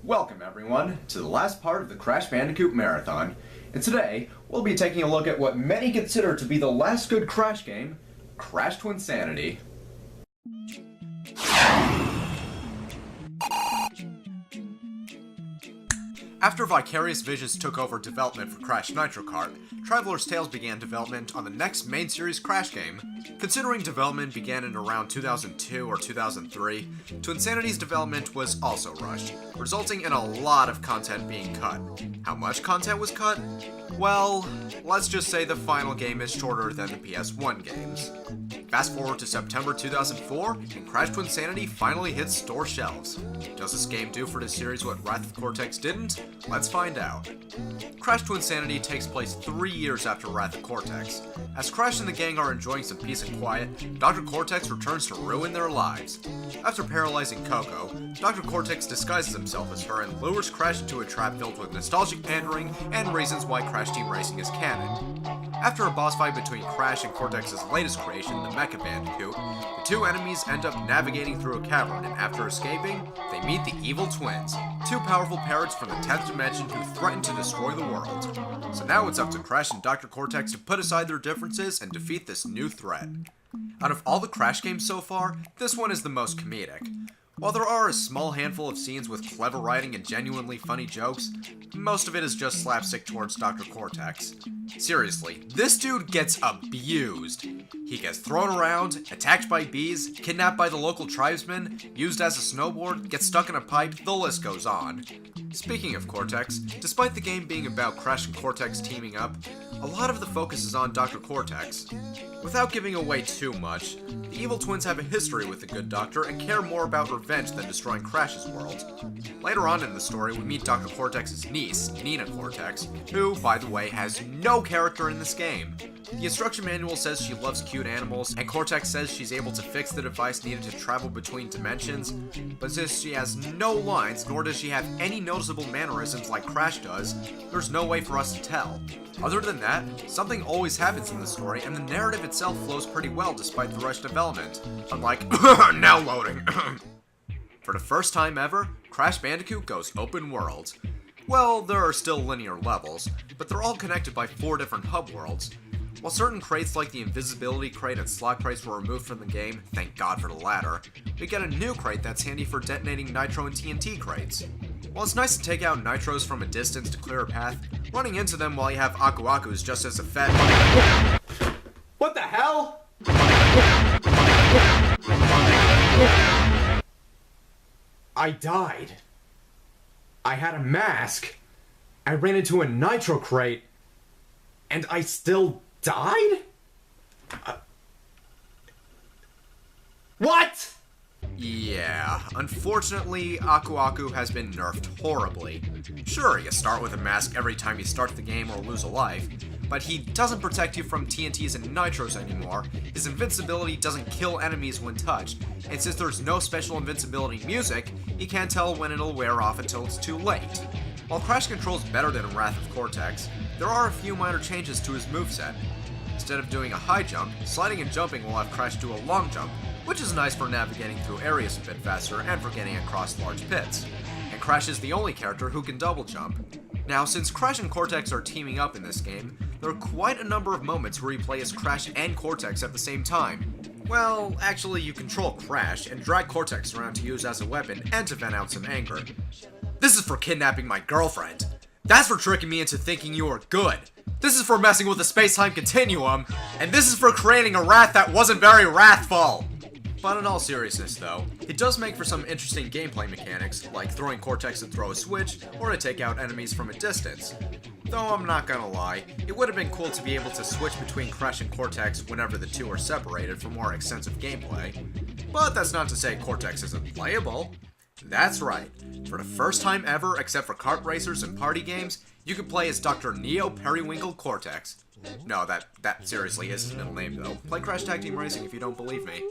Welcome everyone to the last part of the Crash Bandicoot Marathon, and today we'll be taking a look at what many consider to be the last good Crash game, Crash Twinsanity. After Vicarious Visions took over development for Crash Nitro Kart, Traveler's Tales began development on the next main series Crash game. Considering development began in around 2002 or 2003, Twinsanity's development was also rushed, resulting in a lot of content being cut. How much content was cut? Well, let's just say the final game is shorter than the PS1 games. Fast forward to September 2004, and Crash Twinsanity finally hits store shelves. Does this game do for the series what Wrath of Cortex didn't? Let's find out. Crash Twinsanity takes place 3 years after Wrath of Cortex. As Crash and the gang are enjoying some peace and quiet, Dr. Cortex returns to ruin their lives. After paralyzing Coco, Dr. Cortex disguises himself as her and lures Crash into a trap filled with nostalgic pandering and reasons why Crash Team Racing is canon. After a boss fight between Crash and Cortex's latest creation, the Mecha Bandicoot, the two enemies end up navigating through a cavern, and after escaping, they meet the Evil Twins, two powerful parrots from the 10th dimension who threaten to destroy the world. So now it's up to Crash and Dr. Cortex to put aside their differences and defeat this new threat. Out of all the Crash games so far, this one is the most comedic. While there are a small handful of scenes with clever writing and genuinely funny jokes, most of it is just slapstick towards Dr. Cortex. Seriously, this dude gets abused. He gets thrown around, attacked by bees, kidnapped by the local tribesmen, used as a snowboard, gets stuck in a pipe, the list goes on. Speaking of Cortex, despite the game being about Crash and Cortex teaming up, a lot of the focus is on Dr. Cortex. Without giving away too much, the evil twins have a history with the good doctor and care more about revenge than destroying Crash's world. Later on in the story, we meet Dr. Cortex's niece, Nina Cortex, who, by the way, has no character in this game. The instruction manual says she loves cute animals, and Cortex says she's able to fix the device needed to travel between dimensions, but since she has no lines, nor does she have any noticeable mannerisms like Crash does, there's no way for us to tell. Other than that, something always happens in the story, and the narrative itself flows pretty well despite the rushed development. Unlike, now loading. For the first time ever, Crash Bandicoot goes open world. Well, there are still linear levels, but they're all connected by 4 different hub worlds. While certain crates like the invisibility crate and slot crates were removed from the game, thank God for the latter, we get a new crate that's handy for detonating Nitro and TNT crates. While it's nice to take out Nitros from a distance to clear a path, running into them while you have Aku Aku is just as effective. What the hell? I died. I had a mask. I ran into a Nitro crate. And I still died? What? Yeah, unfortunately, Aku Aku has been nerfed horribly. Sure, you start with a mask every time you start the game or lose a life, but he doesn't protect you from TNTs and Nitros anymore, his invincibility doesn't kill enemies when touched, and since there's no special invincibility music, you can't tell when it'll wear off until it's too late. While Crash controls better than Wrath of Cortex, there are a few minor changes to his moveset. Instead of doing a high jump, sliding and jumping will have Crash do a long jump, which is nice for navigating through areas a bit faster and for getting across large pits. And Crash is the only character who can double jump. Now, since Crash and Cortex are teaming up in this game, there are quite a number of moments where you play as Crash and Cortex at the same time. Well, actually, you control Crash and drag Cortex around to use as a weapon and to vent out some anger. This is for kidnapping my girlfriend. That's for tricking me into thinking you were good. This is for messing with the space-time continuum. And this is for creating a wrath that wasn't very wrathful. But in all seriousness though, it does make for some interesting gameplay mechanics, like throwing Cortex to throw a switch, or to take out enemies from a distance. Though I'm not gonna lie, it would have been cool to be able to switch between Crash and Cortex whenever the two are separated for more extensive gameplay. But that's not to say Cortex isn't playable. That's right, for the first time ever except for kart racers and party games, you can play as Dr. Neo Periwinkle Cortex. No, that seriously is his middle name though. Play Crash Tag Team Racing if you don't believe me.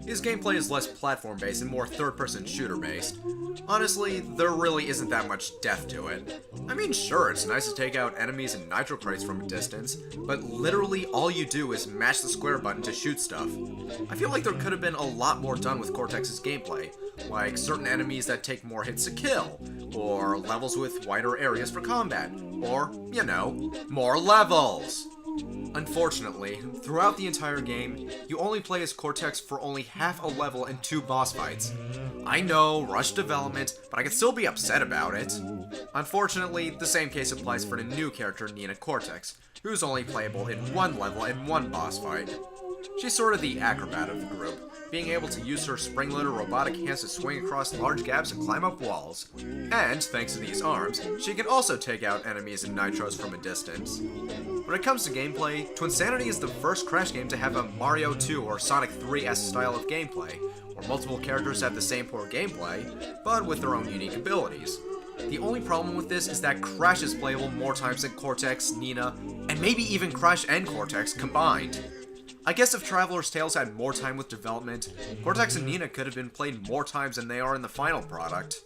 His gameplay is less platform-based and more third-person shooter-based. Honestly, there really isn't that much depth to it. I mean, sure, it's nice to take out enemies and nitro crates from a distance, but literally all you do is mash the square button to shoot stuff. I feel like there could have been a lot more done with Cortex's gameplay, like certain enemies that take more hits to kill, or levels with wider areas for combat, or, you know, more levels. Unfortunately, throughout the entire game, you only play as Cortex for only half a level and 2 boss fights. I know, rushed development, but I can still be upset about it. Unfortunately, the same case applies for the new character Nina Cortex, who's only playable in 1 level and 1 boss fight. She's sort of the acrobat of the group, being able to use her spring-loaded robotic hands to swing across large gaps and climb up walls. And, thanks to these arms, she can also take out enemies and nitros from a distance. When it comes to gameplay, Twinsanity is the first Crash game to have a Mario 2 or Sonic 3-esque style of gameplay, where multiple characters have the same poor gameplay, but with their own unique abilities. The only problem with this is that Crash is playable more times than Cortex, Nina, and maybe even Crash and Cortex combined. I guess if Traveler's Tales had more time with development, Cortex and Nina could have been played more times than they are in the final product.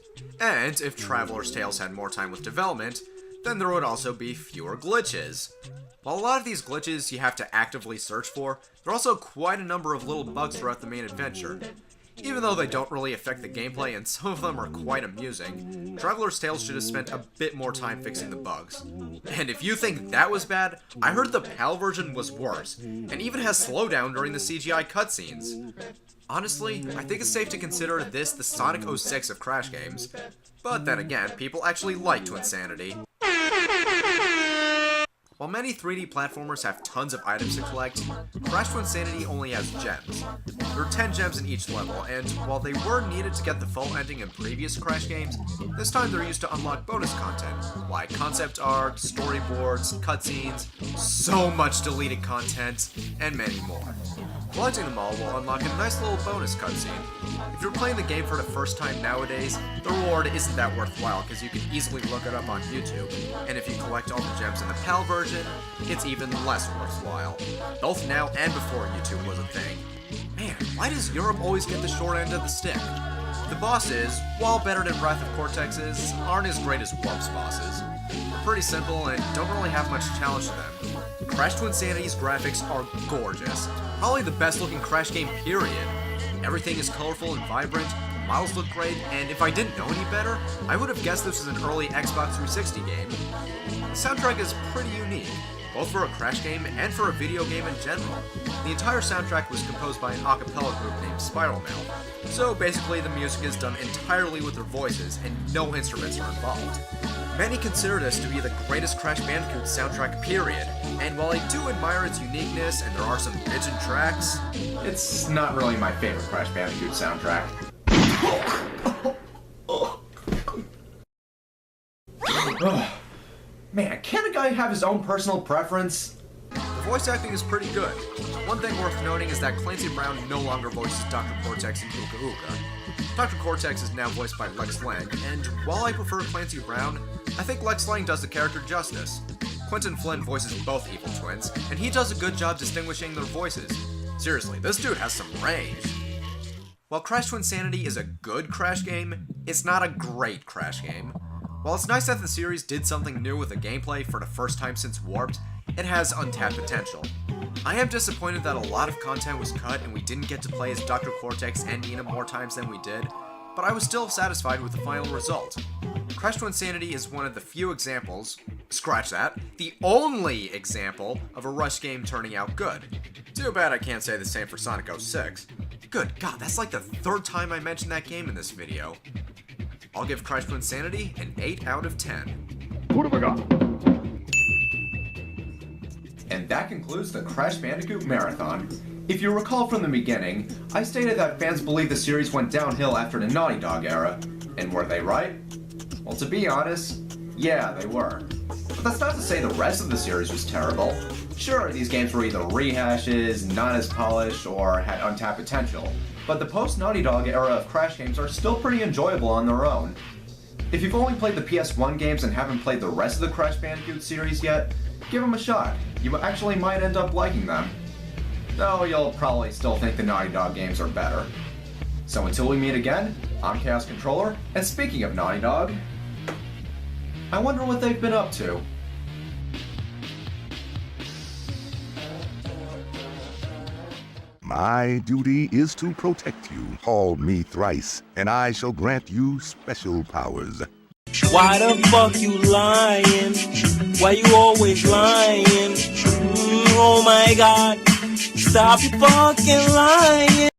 And if Traveler's Tales had more time with development, then there would also be fewer glitches. While a lot of these glitches you have to actively search for, there are also quite a number of little bugs throughout the main adventure. Even though they don't really affect the gameplay and some of them are quite amusing, Traveler's Tales should have spent a bit more time fixing the bugs. And if you think that was bad, I heard the PAL version was worse, and even has slowdown during the CGI cutscenes. Honestly, I think it's safe to consider this the Sonic 06 of Crash games, but then again, people actually like Twinsanity. While many 3D platformers have tons of items to collect, Crash Twinsanity only has gems. There are 10 gems in each level, and while they were needed to get the full ending in previous Crash games, this time they're used to unlock bonus content, like concept art, storyboards, cutscenes, so much deleted content, and many more. Collecting them all will unlock a nice little bonus cutscene. If you're playing the game for the first time nowadays, the reward isn't that worthwhile because you can easily look it up on YouTube, and if you collect all the gems in the PAL version, it's even less worthwhile. Both now and before YouTube was a thing. Man, why does Europe always get the short end of the stick? The bosses, while better than Wrath of Cortex's, aren't as great as Warp's bosses. They're pretty simple and don't really have much challenge to them. Crash Twinsanity's graphics are gorgeous. Probably the best looking Crash game period. Everything is colorful and vibrant, the models look great, and if I didn't know any better, I would have guessed this was an early Xbox 360 game. The soundtrack is pretty unique, both for a Crash game and for a video game in general. The entire soundtrack was composed by an a cappella group named Spiral Mouth, so basically the music is done entirely with their voices and no instruments are involved. Many consider this to be the greatest Crash Bandicoot soundtrack period, and while I do admire its uniqueness and there are some bitchin' tracks, It's not really my favorite Crash Bandicoot soundtrack. Man, can't a guy have his own personal preference? the voice acting is pretty good. One thing worth noting is that Clancy Brown no longer voices Dr. Cortex in Uka Uka. Dr. Cortex is now voiced by Lex Lang, and while I prefer Clancy Brown, I think Lex Lang does the character justice. Quentin Flynn voices both evil twins, and he does a good job distinguishing their voices. Seriously, this dude has some range. While Crash Twinsanity is a good Crash game, it's not a great Crash game. While it's nice that the series did something new with the gameplay for the first time since Warped, it has untapped potential. I am disappointed that a lot of content was cut and we didn't get to play as Dr. Cortex and Nina more times than we did, but I was still satisfied with the final result. Crash Twinsanity is one of the few examples, scratch that, the only example of a Rush game turning out good. Too bad I can't say the same for Sonic 06. Good God, that's like the third time I mentioned that game in this video. I'll give Crash Twinsanity an 8 out of 10. What have I got? And that concludes the Crash Bandicoot Marathon. If you recall from the beginning, I stated that fans believe the series went downhill after the Naughty Dog era. And were they right? Well, to be honest, yeah, they were. But that's not to say the rest of the series was terrible. Sure, these games were either rehashes, not as polished, or had untapped potential. But the post-Naughty Dog era of Crash games are still pretty enjoyable on their own. If you've only played the PS1 games and haven't played the rest of the Crash Bandicoot series yet, give them a shot. You actually might end up liking them. Though you'll probably still think the Naughty Dog games are better. So until we meet again, I'm Kaos Kontroller, and speaking of Naughty Dog, I wonder what they've been up to. My duty is to protect you. Call me thrice, and I shall grant you special powers. Why the fuck you lying? Why you always lying? Oh my god, stop your fucking lying.